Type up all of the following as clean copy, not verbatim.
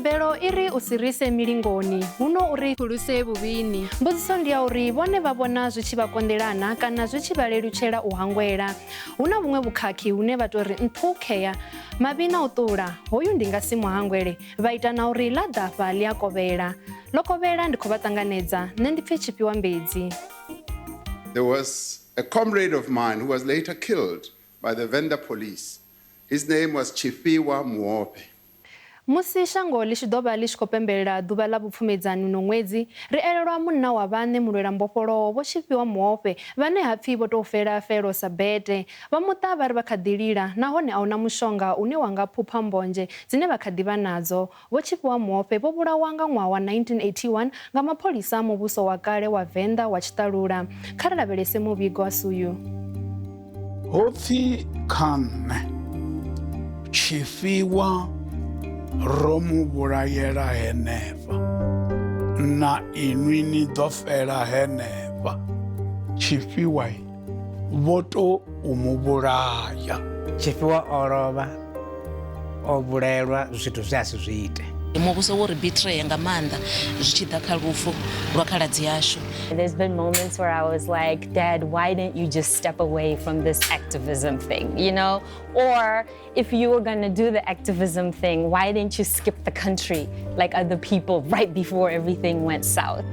belo iri usirise milingoni huno uri khuluse vhuvhini. Mbudziso ndi ya uri vhone vha vhona zwi tshi vha kondelana kana zwi tshi vha lelutshela u hangwela. Huna vhuṅwe vhukhakhi hune vha tori nṱhukheya mavhi na u ṱula hoyu ndi nga si muhangwele vha ita na uri ḽa ḓafha ḽi a kovhela. Ḽo kovhela ndi khou vha ṱanganedza nṋe ndi pfhi Tshifhiwa Mbedzi. There was a comrade of mine who was later killed by the Venda police. His name was Tshifhiwa Muofhe. Musi shango ḽi tshi ḓovha ḽi tshi khou pembelela ḓuvha ḽa vhupfumedzani no nwedzi, ri elelwa munna wa vhaṋe mulwela-mbofholowo Vho Tshifhiwa Muofhe vhane hapfi vho tou fela felo sa bete. Vha muṱa vha ri vha kha ḓi lila nahone ahuna mushonga une wa nga phupha mbodzhe dzine vha kha ḓi vha nadzo. Vho Tshifhiwa Muofhe vho vhulawa nga ṅwaha wa 1981 nga mapholisa a muvhuso wa kale wa Venda wa tshiṱalula. Kha ri lavhelese muvhigo wa suyu. Hopfi khane Tshifhiwa ro mu vhulayela henefha na inwi ni ḓo fela henefha. Tshifhiwa vho to u mu vhulaya. Tshifhiwa o lovha o vhulaelwa zwithu zwe a si zwi ite. Muvhuso wo ri betray nga maanḓa zwi tshi ḓa kha lufu lwa khaladzi yashu. There's been moments where I was like, Dad, why didn't you just step away from this activism thing, you know? Or if you were gonna do the activism thing, why didn't you skip the country like other people right before everything went south?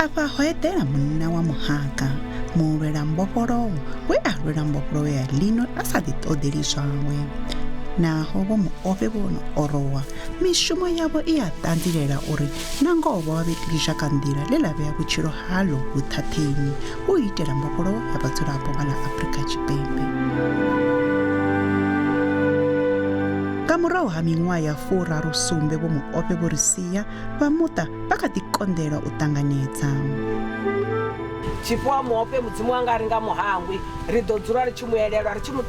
Apa ho etela munna wa muhaka mulwela-mbofholowo we a lwela mbofholowo ya lino a sa ḓi ṱoḓeli zwawe. Naho vho Muofhe vhono orowa mishumo yavho i a ṱanzilela uri na ngoho vha vhe lizhakandila ḽe ḽa vhea vhutshilo haḽo vhuṱhaṱheni u itela mbofholowo ya vhadzulapo vha ḽa Afrika Tshipembe. Nga murahu ha miṅwaha ya 47 vho Muofhe vho ri sia vha muṱa vha kha ḓi konḓelwa u ṱanganedza. Tshifhiwa Muofhe mudzimu wanga ri nga muhangwi ri ḓo dzula ri tshi mu elelwa ri tshi mu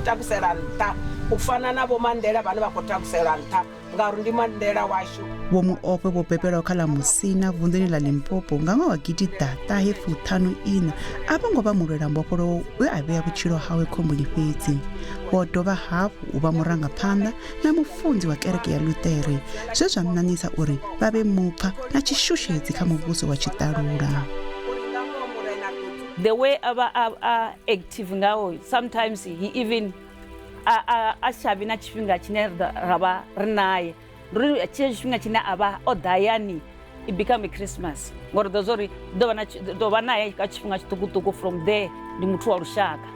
takusela nṱha u fana na vho Mandela vhane vha khou takusela nṱha ngauri ndi Mandela washu. Vho Muofhe vho bebelwa kha ḽa Musina vunḓuni ḽa Limpopo nga ṅwaha wa Gidi-datahe-fumalo-nthihi a vho ngo vha mulwela-mbofholowo we a vhea vhutshilo hawe khomboni fhedzi. Vho dovha hafhu u vha murangaphanḓa na mufunzi wa kereke ya Luṱere zwe zwa ṋaṋisa uri vha vhe mupha na tshishushetsi kha muvhuso wa tshiṱalula. The way ava active ngaho, sometimes he even a shavhi na tshifhinga tshine ravha ri naye ri tshine tshifhinga tshine ava o dayani it become a Christmas ngori ḓo zori ḓo vha naye ka tshifhinga tshiṱukuṱuku from there ndi muthu wa lushaka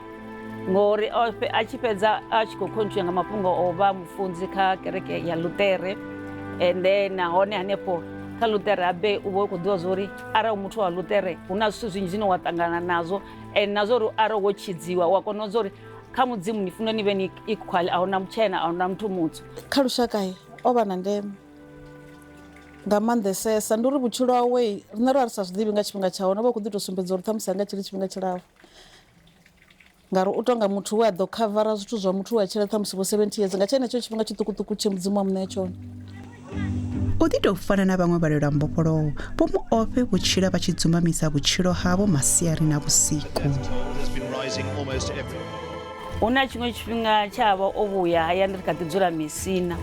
ngori a tshi fhedza a tshi khou contribute nga mafhungo o vha mufunzi kha kereke ya Luṱere and then nahone hanefho kha Luṱere habe u vha u khou ḓivha zwori arali muthu wa Luṱere hu na zwithu zwinzhi zwine wa ṱangana nazwo and na zwori arali wo tshidziwa wa kona zwori kha mudzimu ni funa ni vhe ni equal ahuna mutshena ahuna muthu mutsu. Kha lushaka o vha na ndeme nga maanḓesesa ndi uri vhutshilo hawe riṋe ro ri sa zwiḓivhi nga tshifhinga tsha hone vha khou ḓi tou sumbedza uri ṱhamusi anga tshili tshifhinga tshilapfu ngauri u tonga muthu we a ḓo khavara zwithu zwa muthu wa tshila ṱhamusi vho 70 years nga tshenetsho tshifhinga tshiṱukuṱuku tshe mudzimu wa muṋea tshone. U ḓi tou fana na vhaṅwe vhalwela-mbofholowo vho Muofhe vho tshila vha tshi dzumamisa vhutshilo havho masiari na vhusiku. Hu na tshiṅwe tshifhinga tshavha o vhuya hayani ri kha ḓi dzula Misina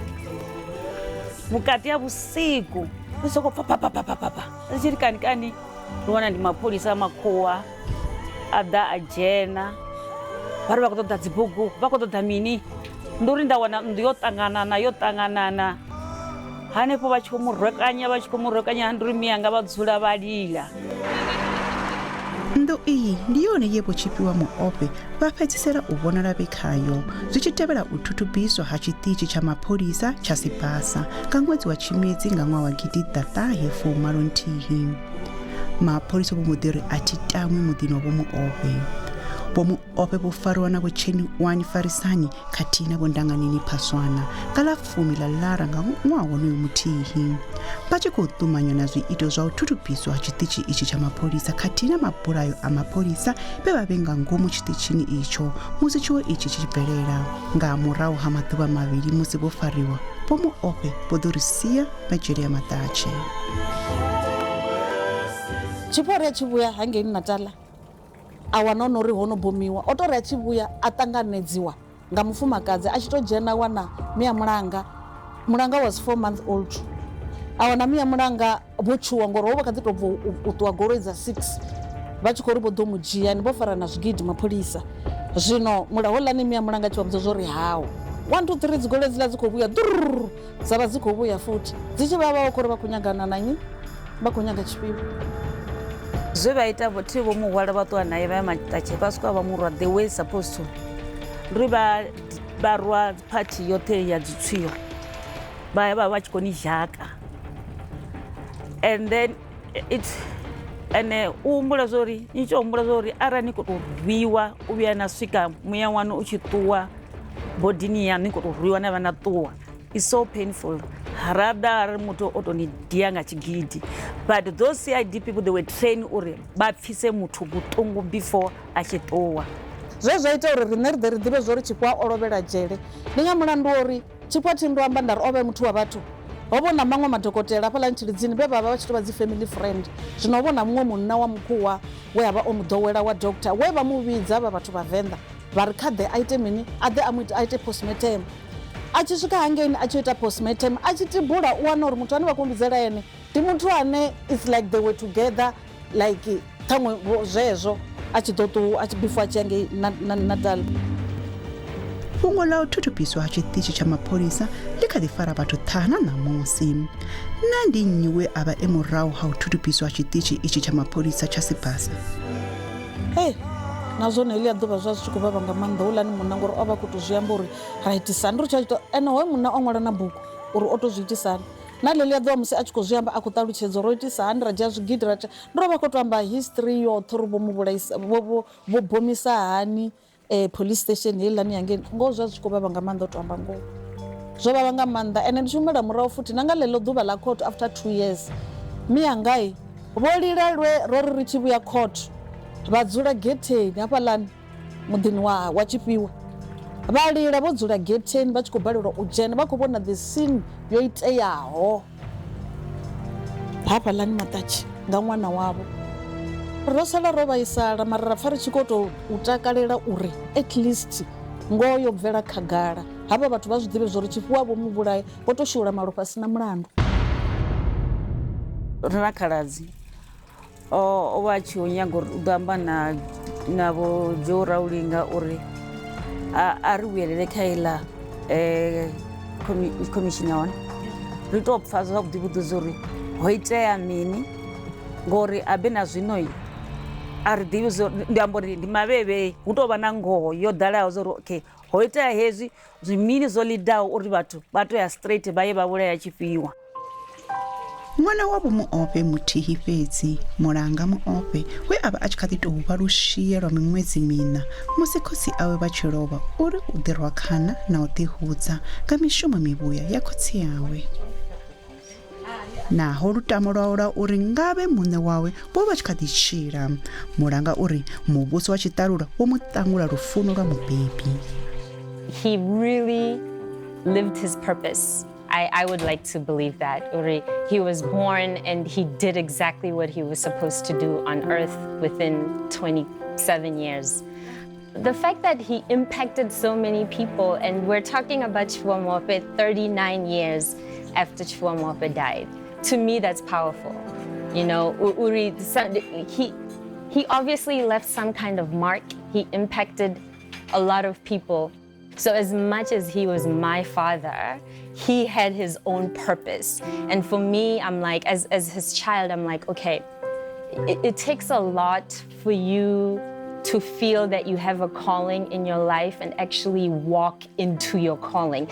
vhukati ha vhusiku ri sokou pfapapapapapa ri tshi ri kanikani ri wana ndi mapholisa a makhuwa a ḓa a dzhena vha ri vha khou ṱoḓa dzibugu vha khou ṱoḓa mini ndi uri nda wana nnḓu yo ṱanganana hanefho vha tshi khou mu rwekanya ndi uri miyanga vha dzula vha lila. Nnḓu iyi ndi yone ye Vho Tshifhiwa Muofhe vha fhedzisela u vhonala vhe khayo zwi tshi tevhela u thuthubiswa ha tshiṱitshi tsha mapholisa tsha Sibasa nga ṅwedzi wa Tshimedzi nga ṅwaha wa Gidi-datahe-fumalo-nthihi. Mapholisa vho mbo ḓi ri a thi tamwi muḓini wa Vho Muofhe. vho Muofhe vho fariwa na vho Tshenwani Farisani khathihi na vho Ndanganini Phaswana nga ḽa 10 ḽa Lara nga ṅwaha wonoyo muthihi. Vha tshi khou ṱumanywa na zwiito zwa u thuthupiswa ha tshiṱitshi itshi tsha mapholisa khathihi na mabulayo a mapholisa vhe vha vhe nga ngomu tshiṱitshini itsho musi tshiwo itshi tshi bvelela. Nga murahu ha maḓuvha mavhili musi vho fariwa, vho Muofhe vho ḓo ri sia vha dzhele ya maṱatshe. Tshipori a tshi vhuya hangeini Natala a wana uri ho no bomiwa, o tori a tshi vhuya a ṱanganedziwa nga mufumakadzi a tshi to dzhena wana Mia Mulanga. Mulanga was 4 months old. A wana Mia Mulanga vho tshuwa ngori ho vha kha ḓi to bva u ṱuwa goloi dza 6 vha tshi khou ri vho ḓo mu dzhia ni vho fara na zwigidi mapholisa. Zwino holani Mia Mulanga tshi vha vhudza zwo ri hawo 1 2 3 dzigoloi dziḽa dzi khou vhuya dza vha dzi khou vhuya futhi dzi tshi vha vha khou ri vha khou nyagana na nnyi, vha khou nyaga Tshifhiwa. Zwe vha ita vho thi vho muhwala vha ṱuwa naye vha ya maṱatshe vha swika vha murwa the way supposed to ri vha rwa party yoṱhe ya dzitswiwa vha ya vha tshi khou ni zhaka and then u humbula zwori ni tshi humbula zwori arali ni khou tou rwiwa u vhuya na swika muya wanu u tshi ṱuwa bodini ya ni khou tou rwiwa na vha na ṱuwa, it's so painful. Harada ari muthu o tou ni dia nga tshigidi, but those CID people they were trained uri vha pfise muthu vhuṱungu before a tshi ṱuwa. Zwe zwa ita uri riṋe ri ḓe ri ḓivhe zwori Tshikwa o lovhela dzhele ndi nga mulandu uri Tshikwa thi ndo amba nda ri o vhe muthu wa vhathu. Ho vhona maṅwe madokotela hafhaḽa Ntshilidzini vhe vha vha tshi tou vha dzi family friend. Zwino ho vhona muṅwe munna wa Mukhuwa we a vha o mu ḓowela wa doctor we vha mu vhidza vha vhathu vha Venda vha ri kha ḓe a ite mini a ḓe a ite postmortem. A tshi swika hangeini a tshi ita postmortem a tshi tibula u wana uri muthu ane vha khou vhidzela ene ndi muthu ane it's like they were together like ṱhaṅwe zwezwo a tshi ḓo ṱuwa a tshi before a tshi hangei Natal. Fhungo ḽa u thuthupiswa ha tshiṱitshi tsha mapholisa ḽi kha ḓi fara vhathu ṱhana ṋamusi. Na ndi nnyi we a vha e murahu ha u thuthupiswa ha tshiṱitshi itshi tsha mapholisa tsha Sibasa? Na zwone heḽia ḓuvha zwa zwi tshi khou vhavha nga maanḓa houḽani munna ngori o vha khou tou zwi amba uri ra itisani ri tshi ene hoyo munna o ṅwala na bugu uri o tou zwi itisani na ḽeḽia ḓuvha musi a tshi khou zwi amba a khou ṱalutshedza ro itisani ra dzhia zwigidi ra ndo vha khou tou amba history yoṱhe uri vho mu vhulaisa vho bomisa hani police station heiḽani hangeni ngoho zwa zwi tshi khou vhavha nga maanḓa o tou amba ngoho zwo vhavha nga maanḓa ende ndi shumela murahu futhi na nga ḽeḽo ḓuvha ḽa court after 2 years miyangai vho lila ro ri tshi vhuya court vha dzula getheni hafhaḽani muḓini wa Tshifhiwa vha lila vho dzula getheni vha tshi khou balelwa u dzhena vha khou vhona the scene yo iteaho hafhaḽani maṱatshe nga ṅwana wavho. Ro sala ro vhaisala mara ra pfha ri tshi khou tou takalela uri at least ngoho yo bvela khagala havha vhathu vha zwi ḓivhe zwo ri Tshifhiwa vho muvhulaye vho tou shula malofha a si na mulandu. Ri na khaladzi o vha tshi khou nyaga uri u ḓo amba na vho Joe Raulinga uri a ri vhuyelele kha iḽa commission hone ri tou pfha zwavhuḓi vhuḓudza uri ho itea mini ngori abe na zwino a ri ḓivhi ndi amba uri ndi mavheve hu tou vha na ngoho yo ḓalaho zwa uri okay ho itea hezwi zwimini zwo lidaho uri vhathu vha tou ya straight vha ye vha vhulaya Tshifhiwa. Ṅwana wa Vho Muofhe muthihi fhedzi Mulanga Muofhe we a vha a tshi kha ḓi tou vha lushie lwa miṅwedzi mina musi khotsi awe vha tshi lovha uri u ḓi rwa khana na u ḓihudza nga mishumo mivhuya ya khotsi yawe. Naho lutamo lwawe lwa uri ngavhe muṋe wawe vho vha tshi kha ḓi tshila Mulanga uri muvhuso wa tshiṱalula wo mu ṱangula lufuno lwa mubebi. He really lived his purpose. I would like to believe that. He was born and he did exactly what he was supposed to do on earth within 27 years. The fact that he impacted so many people, and we're talking about Tshifhiwa Muofhe 39 years after Tshifhiwa Muofhe died. To me, that's powerful. You know, he obviously left some kind of mark. He impacted a lot of people. So as much as he was my father, he had his own purpose. And for me, I'm like, as his child, I'm like, okay, it takes a lot for you to feel that you have a calling in your life and actually walk into your calling.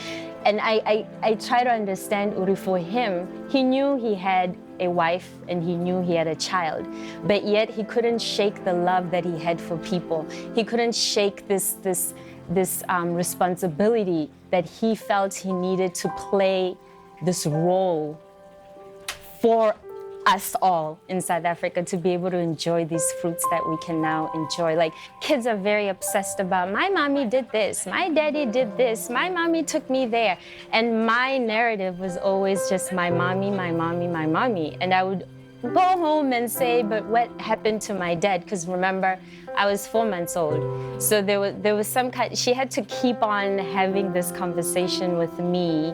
And I try to understand Uri, for him, he knew he had a wife and he knew he had a child, but yet he couldn't shake the love that he had for people. He couldn't shake this responsibility that he felt he needed to play this role for us all in South Africa to be able to enjoy these fruits that we can now enjoy. Like, kids are very obsessed about, my mommy did this, my daddy did this, my mommy took me there. And my narrative was always just my mommy, my mommy, my mommy. And I would go home and say, but what happened to my dad? Because remember, I was 4 months old. So there was some kind, she had to keep on having this conversation with me,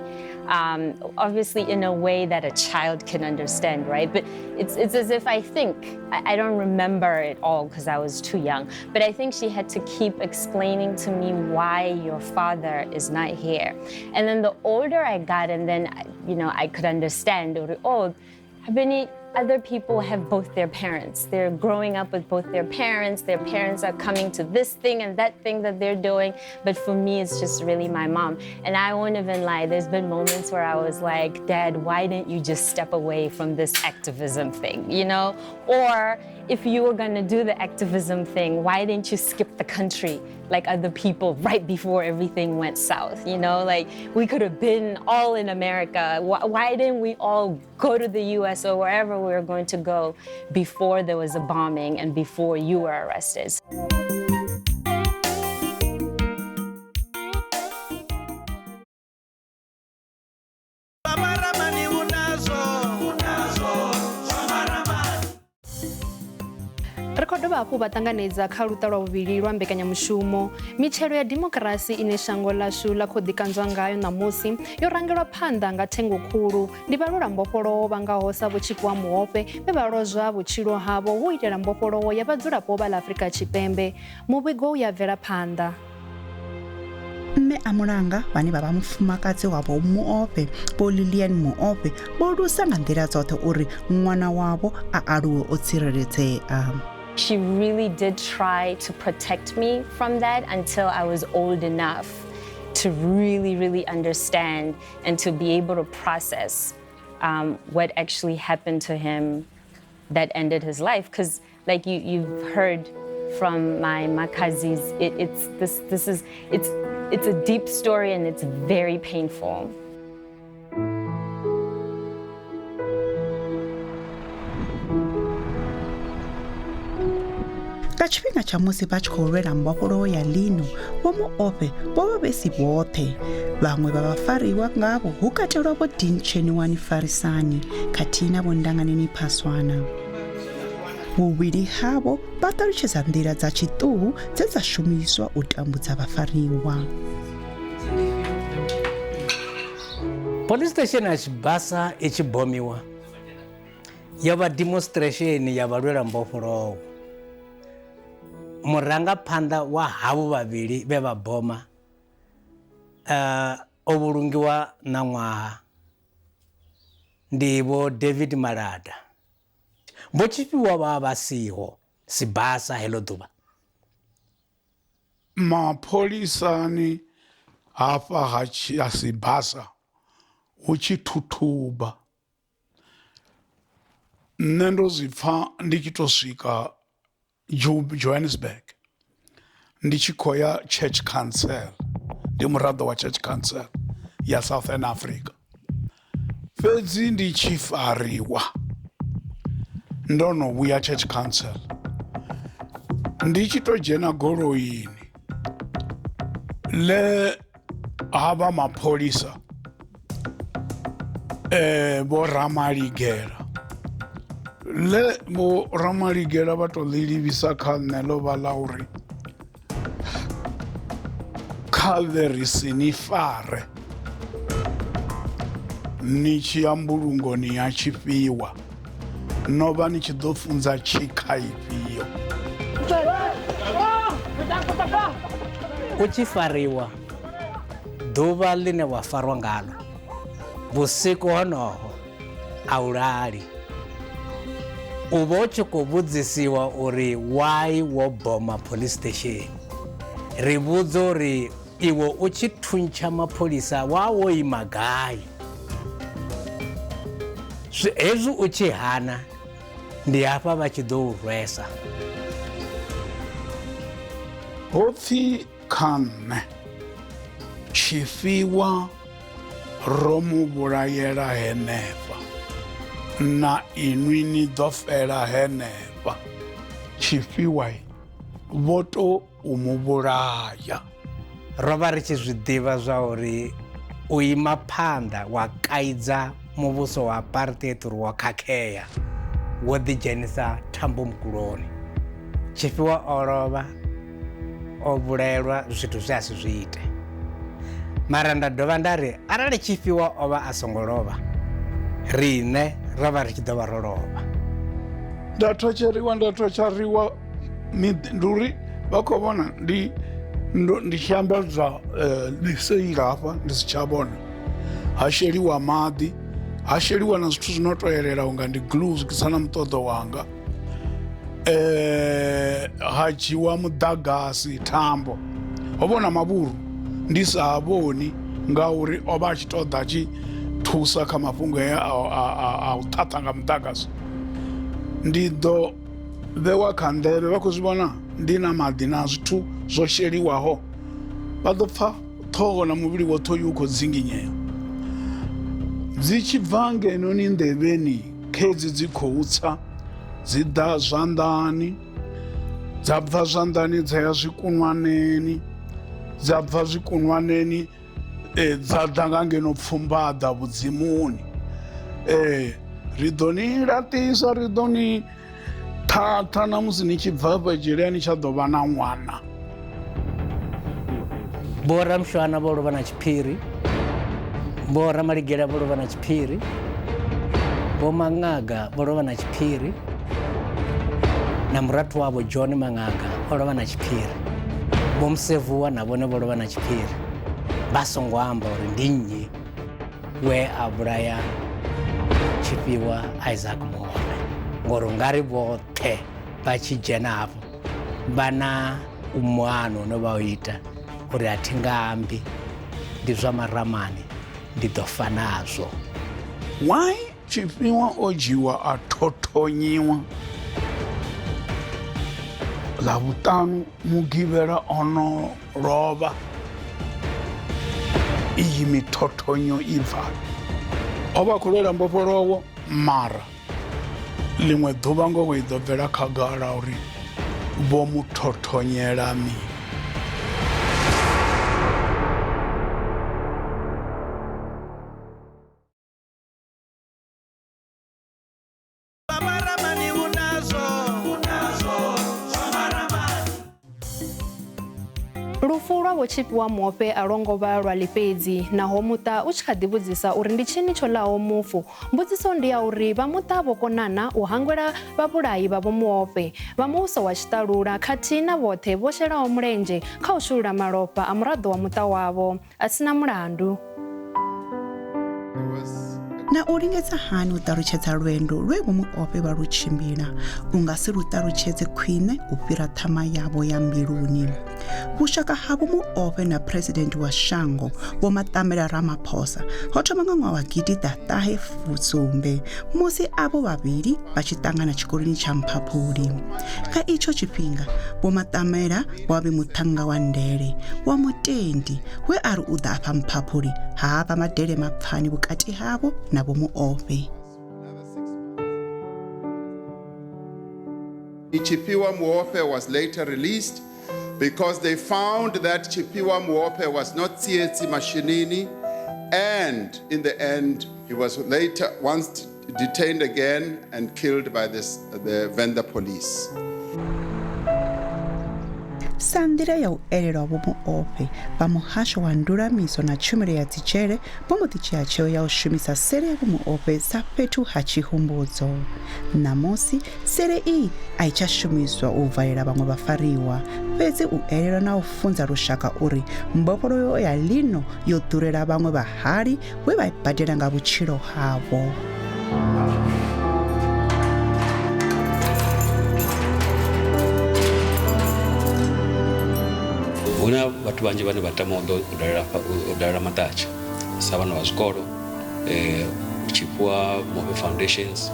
obviously in a way that a child can understand, right? But it's as if I don't remember it all because I was too young, but I think she had to keep explaining to me why your father is not here. And then the older I got, and then, I could understand, how many other people have both their parents. They're growing up with both their parents are coming to this thing and that thing that they're doing, but for me, it's just really my mom. And I won't even lie, there's been moments where I was like, Dad, why didn't you just step away from this activism thing, Or if you were gonna do the activism thing, why didn't you skip the country like other people right before everything went south, Like, we could have been all in America. Why didn't we all go to the US or wherever we were going to go before there was a bombing and before you were arrested? Ri khou dovha hafhu vha ṱanganedza kha luṱa lwa vhuvhili lwa mbekanyamushumo mitshelo ya dimokirasi ine shango ḽashu ḽa khou ḓikanzwa ngayo ṋamusi yo rangelwa phanḓa nga thengo khulu ndi vhalwela-mbofholowo vha ngaho sa Vho Tshifhiwa Muofhe vhe vha lozwa vhutshilo havho hu itela mbofholowo ya vhadzulapo vha ḽa Afrika Tshipembe. Muvhigo u ya bvela phanḓa. Mme a mulanga vhane vha vha mufumakadzi wa Vho Muofhe, Vho Muofhe, vho lusa nga nḓila dzoṱhe uri ṅwana wavho a aluwe o tsireledzea. She really did try to protect me from that until I was old enough to really, really understand and to be able to process what actually happened to him that ended his life. Because like you've heard from my makazis, it's a deep story and it's very painful. Ka tshifhinga tsha musi vha tshi khou lwela mbofholowo ya lino, Vho Muofhe vho vha vhe si vhoṱhe. Vhaṅwe vha vhafariwa ngavho hu katelwa Vho detention farisani khathihi na Vho ndanganeni phaswana. Vhuvhili havho vha ṱalutshedza nḓila dza tshiṱuhu dze dza shumiswa u tambudza vhafariwa. Police station ya Tshibasa i tshi bomiwa yo vha demonstration ya vhalwela-mbofholowo. Murangaphanḓa wa havho vhavhili vhe vha boma o vhulungiwa na nwaha ndi Vho David Malada. Vho Tshifhiwa vha vha siho Sibasa heḽo ḓuvha. Mapholisani hafha ha Sibasa hu tshi thuthuba. Nṋe ndo zwi pfa ndi tshi to swika Johannesburg ndi tshi khou ya Church Council, ndi muraḓo wa Church Council ya Southern Africa. Fhedzi ndi tshi fariwa ndo no vhuya Church Council, ndi tshi to dzhena goloini le havha mapholisa vho-Ramaligela le vho-Ramaligela vha to ḽi livhisa kha nṋe ḽo vha ḽa uri kha ḽe ri si ni fare ni tshi ya mbulungoni ya Tshifhiwa no vha ni tshi ḓo funza tshikha ifhio. U tshi fariwa ḓuvha ḽine wa farwa ngalo vhusiku honoho a u lali, u vha u tshi khou vhudzisiwa uri why wo boma police station. Ri vhudza uri iwe u tshi thuntsha mapholisa wa wo ima gai. hezwi u tshi hana ndi hafha vha tshi ḓo u rwesa. Ho pfhi kha nṋe Tshifhiwa ro mu vhulayela henefha na inwi ni ḓo fela henefha. Tshifhiwa vho to u mu vhulaya. Ro vha ri tshi zwi ḓivha zwa uri u ima phanḓa wa kaidza muvhuso wa apartheid uri wa khakhea wo ḓidzhenisa thambo mukuloni. Tshifhiwa o lovha o vhulaelwa zwithu zwe a si zwi ite, mara nda dovha nda ri arali Tshifhiwa o vha a songo lovha riṋe ro vha ri tshi ḓo vha ro lovha. Nda thotsariwa ndi uri vha khou vhona ndi tshi ambedza ḽiseila hafha ndi si tsha vhona, ha sheliwa maḓi, ha sheliwa na zwithu zwino to elelaho nga ndi glue zwikisa na muṱoḓo wanga, ha dzhiwa muḓagasi thambo, ho vhona mavhuru ndi sa vhoni ngauri o vha a tshi ṱoḓa a tshi thusa kha mafhungo a u ṱhaṱha nga muḓagasi. Ndi ḓo vhewa kha nḓevhe, vha khou zwi vhona ndi na maḓi na zwithu zwo sheliwaho, vha ḓo pfha ṱhoho na muvhili woṱhe uyu u khou dzinginyea. Dzi tshi bva ngenoni nḓevheni khedzi dzi khou tsa dzi ḓa zwanḓani, dza bva zwanḓani dza ya zwikunwaneni, dza bva zwikunwaneni dza ḓa nga ngeno pfumbaḓa vhudzimuni. Ri ḓo ni laṱisa, ri ḓo ni ṱhaṱha na musi ni tshi bva hafha dzhele ni tsha ḓo vha na ṅwana. Vho Ramshwana vho lovha na tshiphiri, vho Ramaligela vho lovha na tshiphiri, vho Mangaga vho lovha na tshiphiri, na murathu wavho John Mangaga o lovha na tshiphiri, vho Musevuwa na vhone vho lovha na tshiphiri, vha songo amba uri ndi nnyi we a vhulaya Tshifhiwa Isaac Muofhe, ngori ngari vhoṱhe vha tshi dzhena hafho vha na umano une vha u ita uri a thi nga ambi ndi Zwa Maramani ndi ḓo fa nazwo. Why Tshifhiwa o dzhiwa a thothonyiwa? Ḽavhuṱanu mugivhela ono lovha. Iyi mithothonyo i bva, o vha khou lwela mbofholowo, mara ḽiṅwe ḓuvha ngoho i ḓo bvela khagala uri vho mu thothonyela mini. Lufu lwa Vho Tshifhiwa Muofhe a longo vha lwa ḽifhedzi, naho muṱa u tshi kha ḓi vhudzisa uri ndi tshini tsho ḽaho mufu. Mbudziso ndi ya uri vha muṱa vho konana u hangwela vhavhulayi vha Vho Muofhe, vha muvhuso wa tshiṱalula khathihi na vhoṱhe vho shelaho mulenzhe kha u shulula malofha a muraḓo wa muṱa wavho a sina mulandu. Na u lingedza hani u ṱalutshedza lwendo lwe Vho Muofhe vha lu tshimbila u nga si lu ṱalutshedze khwine u fhira ṱhama yavho ya mbiluni. Vhushaka ha Vho Muofhe na Phuresidennde wa shango Vho Ramaphosa ho thoma nga ṅwaha wa Gidi-datahe-fumalo-nthihi musi avho vhavhili vha tshi ṱangana tshikoloni tsha Mphaphuli. Kha itsho tshifhinga Vho vha vhe muṱhannga wa ndele wa mutendi we a ri u ḓa afha Mphaphuli ha vha madele mapfani vhukati havho na Vho Muofhe. Tshifhiwa Muofhe was later released because they found that Tshifhiwa Muofhe was not tsietsi mashinini, and in the end he was later once detained again and killed by the Venda police. Sa nḓila ya u elelwa Vho Muofhe, vha muhasho wa ndulamiso na tshumelo ya dzitshele vho mbo ḓi dzhia tsheo ya u shumisa sele ya Vho Muofhe sa fhethu ha tshihumbudzo. Ṋamusi sele iyi a i tsha shumiswa u valela vhaṅwe vhafariwa, fhedzi u elelwa na u funza lushaka uri mbofholowo ya lino yo ḓurela vhaṅwe vhahali we vha i badela nga vhutshilo havho. Huna vhathu vhanzhi vhane vha tama u dalela maṱatsha sa vhana vha zwikolo, Tshifhiwa Muofhe Foundations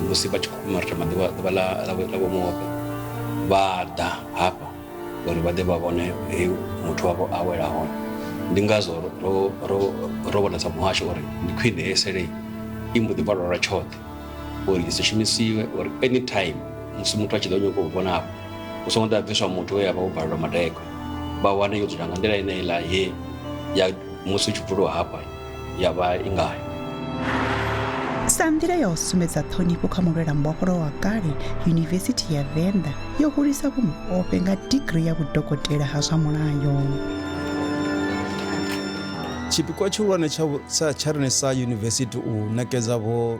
musi vha tshi khou marama ḓuvha la Vho Muofhe vha ḓa hafha uri vha ḓe vha vhone muthu wavho a wela hone. Ndi ngazwo ro vhona sa muhasho uri ndi khwine SLA i mbo ḓi valwa lwa tshoṱhe uri i si shumisiwe uri anytime musi muthu a tshi ḓo nyaga u vhona hafho hu songo ḓa bviswa muthu we a vha o valelwa madekwe vha wane yo dzula nga nḓila ine iḽa he ya musi u tshi vuliwa hafha ya vha i ngayo. Sa nḓila ya u sumbedza ṱhonifho kha mulwela-mbofholowo wa kale, Yunivesithi ya Venda yo hulisa Vho Muofhe nga digiri ya vhudokotela ha zwa mulayo. Tshipikwa tshihulwane tsha riṋe sa yunivesithi u ṋekedza Vho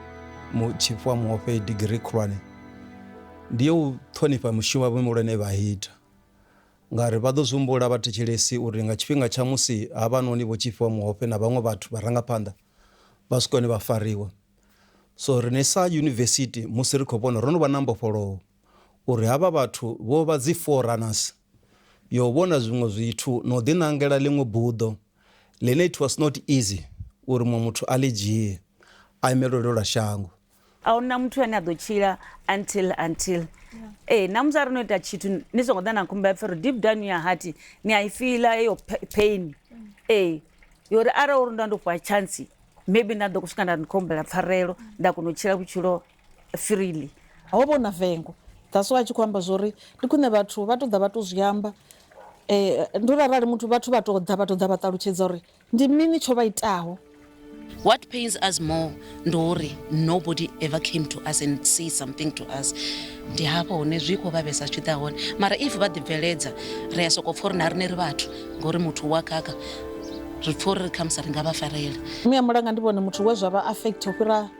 Tshifhiwa Muofhe digiri khulwane ndi ya u ṱhonifha mushumo wavho muhulwane vha ita ngauri vha ḓo zwi humbula vhathetshelesi uri nga tshifhinga tsha musi havhanoni Vho Tshifhiwa Muofhe na vhaṅwe vhathu vharangaphanḓa vha swika hone vha fariwa. So riṋe sa yunivesithi musi ri khou vhona ro no vha na mbofholowo uri havha vhathu vho vha dzi forerunners yo u vhona zwiṅwe zwithu na u ḓiṋangela ḽiṅwe buḓo ḽine it was not easy uri muṅwe muthu a ḽi dzhie a imelelwe lwa shango. A huna muthu ane a ḓo tshila until na musi a ri no ita tshithu ni songo ḓa na khumbela pfhi uri deep down ya heart ni a i fila eyo pain yori arali uri ndo fhiwa chance maybe nda ḓo swika nda nikhombela pfarelo nda kona u tshila vhutshilo freely. A ho vhona vengo that's why a tshi khou amba zwori ndi khwine vhathu vha to ḓa vha to zwi amba ndi uri arali muthu vhathu vha to ḓa vha ṱalutshedza uri ndi mini tsho vha itaho. What pains us more ndori nobody ever came to us and say something to us. Ndi hafho hone zwi khou vhavhesa tshi ḓa hone mara if vha ḓi bveledza ri a sokou pfha uri na riṋe ri vhathu ngori muthu wa kaka ri pfha uri ri khamusi ri nga vha farela. Miya mulanga ndi vhone muthu we zwa vha affect u fhira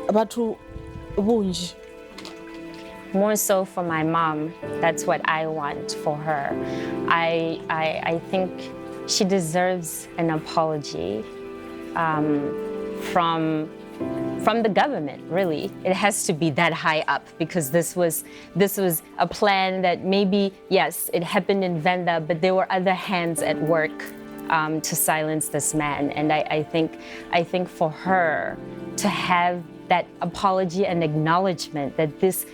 vhathu vhunzhi. More so for my mom, that's what I want for her. I think she deserves an apology from the government, really. It has to be that high up because this was a plan that maybe, yes, it happened in Venda, but there were other hands at work to silence this man. And I think for her to have that apology and acknowledgement that this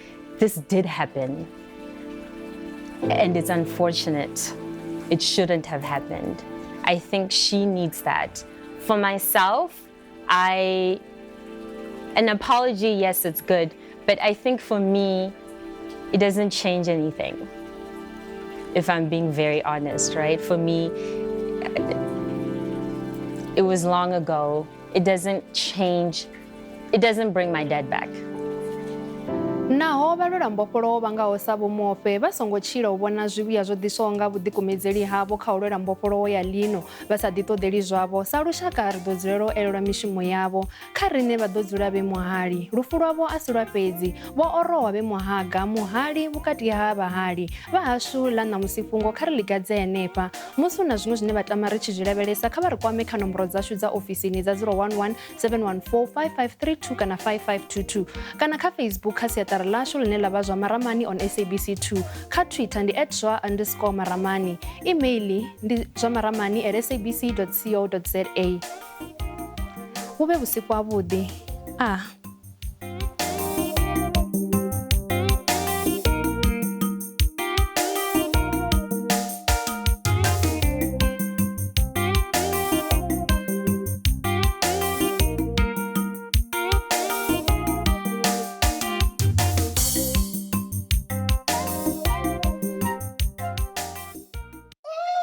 did happen, and it's unfortunate. It shouldn't have happened. I think she needs that. For myself, an apology, yes, it's good, but I think for me, it doesn't change anything. If I'm being very honest, right? For me, it was long ago. It doesn't change. It doesn't bring my dad back. Naho vhalwela-mbofholowo vha ngaho sa Vho Muofhe vha songo tshila u vhona zwivhuya zwo ḓiswaho nga vhuḓikumedzeli havho kha u lwela mbofholowo ya lino vha sa ḓiṱoḓeli zwavho sa lushaka ri ḓo dzulela u elelwa mishumo yavho kha riṋe vha ḓo dzula vhe muhali. Lufu lwavho a si lwa fhedzi vho orowa vhe muhaga muhali vhukati ha vhahali vha hashu ḽa ṋamusi fhungo kha ri ḽigadze henefha musi hu na zwiṅwe zwine vha tama ri tshi zwi lavhelesa kha vha ri kwame kha nomboro dzashu dza ofisini dza 011 714 5532 kana 5522 kana kha Facebook kha siaṱari lashu line la vha Zwa Maramani on SABC 2 kha Twitter ndi @zwa_maramani email ndi zwamaramani@sabc.co.za. Ube vhusiku havhuḓi.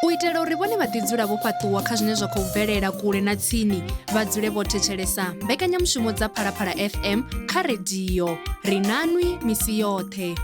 U itela uri vhone vha ḓi dzula vho fhaṱuwa kha zwine zwa khou bvelela kule na tsini vha dzule vho thetshelesa mbekanyamushumo dza Phalaphala FM kha rediyo ri nanwi misi yoṱhe.